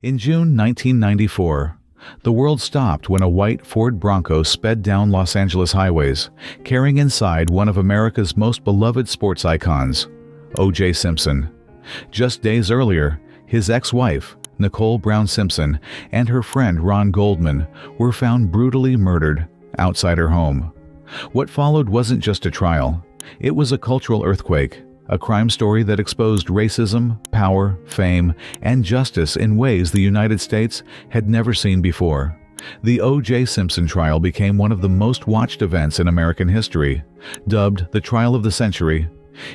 In June 1994, the world stopped when a white Ford Bronco sped down Los Angeles highways, carrying inside one of America's most beloved sports icons, O.J. Simpson. Just days earlier, his ex-wife, Nicole Simpson, and her friend Ron Goldman were found brutally murdered outside her home. What followed wasn't just a trial. It was a cultural earthquake, a crime story that exposed racism, power, fame, and justice in ways the United States had never seen before. The O.J. Simpson trial became one of the most watched events in American history. Dubbed the trial of the century,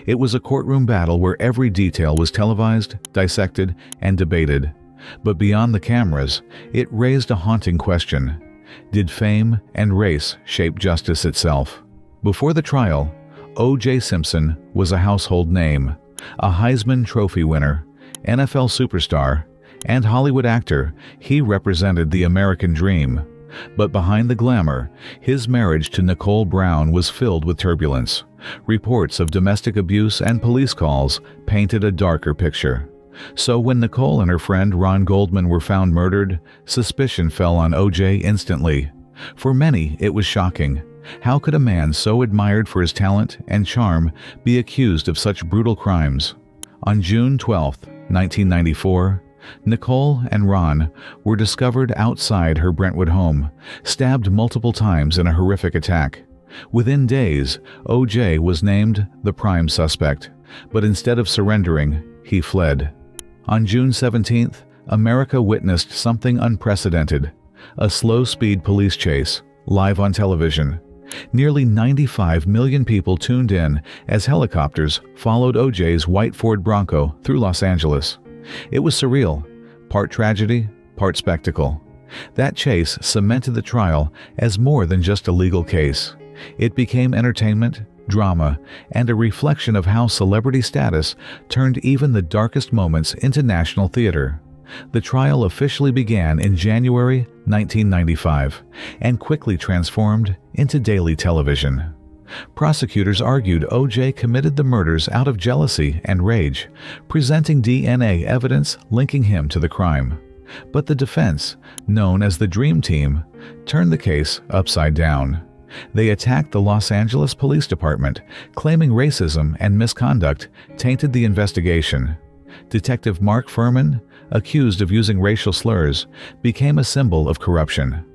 it was a courtroom battle where every detail was televised, dissected, and debated. But beyond the cameras, it raised a haunting question. Did fame and race shape justice itself? Before the trial, O.J. Simpson was a household name, a Heisman Trophy winner, NFL superstar, and Hollywood actor. He represented the American dream. But behind the glamour, his marriage to Nicole Brown was filled with turbulence. Reports of domestic abuse and police calls painted a darker picture. So when Nicole and her friend Ron Goldman were found murdered, suspicion fell on O.J. instantly. For many, it was shocking. How could a man so admired for his talent and charm be accused of such brutal crimes? On June 12, 1994, Nicole and Ron were discovered outside her Brentwood home, stabbed multiple times in a horrific attack. Within days, O.J. was named the prime suspect, but instead of surrendering, he fled. On June 17th, America witnessed something unprecedented, a slow-speed police chase, live on television. Nearly 95 million people tuned in as helicopters followed O.J.'s white Ford Bronco through Los Angeles. It was surreal, part tragedy, part spectacle. That chase cemented the trial as more than just a legal case. It became entertainment, drama, and a reflection of how celebrity status turned even the darkest moments into national theater. The trial officially began in January 1995 and quickly transformed into daily television. Prosecutors argued O.J. committed the murders out of jealousy and rage, presenting DNA evidence linking him to the crime. But the defense, known as the Dream Team, turned the case upside down. They attacked the Los Angeles Police Department, claiming racism and misconduct tainted the investigation. Detective Mark Furman, accused of using racial slurs, became a symbol of corruption.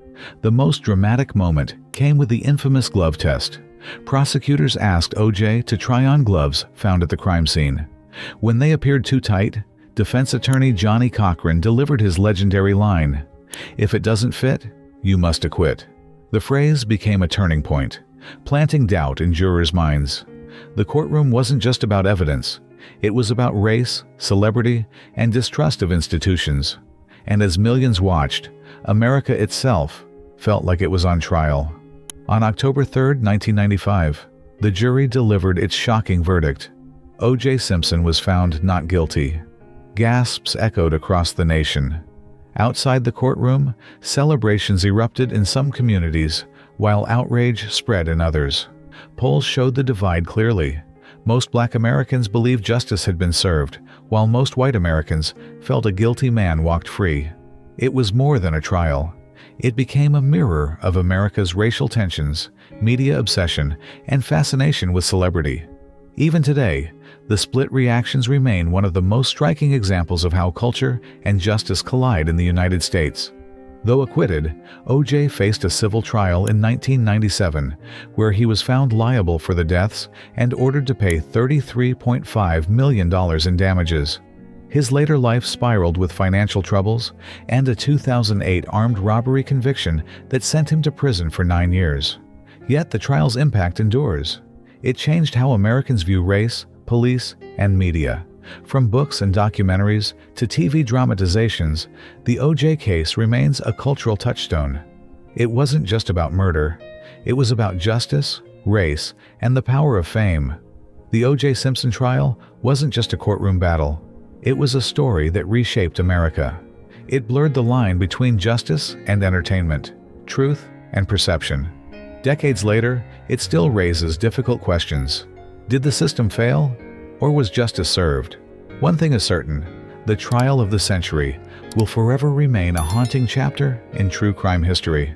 The most dramatic moment came with the infamous glove test. Prosecutors asked O.J. to try on gloves found at the crime scene. When they appeared too tight, defense attorney Johnny Cochran delivered his legendary line, "If it doesn't fit, you must acquit." The phrase became a turning point, planting doubt in jurors' minds. The courtroom wasn't just about evidence. It was about race, celebrity, and distrust of institutions. And as millions watched, America itself felt like it was on trial. On October 3, 1995, the jury delivered its shocking verdict. O.J. Simpson was found not guilty. Gasps echoed across the nation. Outside the courtroom, celebrations erupted in some communities, while outrage spread in others. Polls showed the divide clearly. Most Black Americans believed justice had been served, while most white Americans felt a guilty man walked free. It was more than a trial. It became a mirror of America's racial tensions, media obsession, and fascination with celebrity. Even today, the split reactions remain one of the most striking examples of how culture and justice collide in the United States. Though acquitted, O.J. faced a civil trial in 1997, where he was found liable for the deaths and ordered to pay $33.5 million in damages. His later life spiraled with financial troubles and a 2008 armed robbery conviction that sent him to prison for 9 years. Yet the trial's impact endures. It changed how Americans view race, police, and media. From books and documentaries to TV dramatizations, the O.J. case remains a cultural touchstone. It wasn't just about murder. It was about justice, race, and the power of fame. The O.J. Simpson trial wasn't just a courtroom battle. It was a story that reshaped America. It blurred the line between justice and entertainment, truth and perception. Decades later, it still raises difficult questions. Did the system fail, or was justice served? One thing is certain, the trial of the century will forever remain a haunting chapter in true crime history.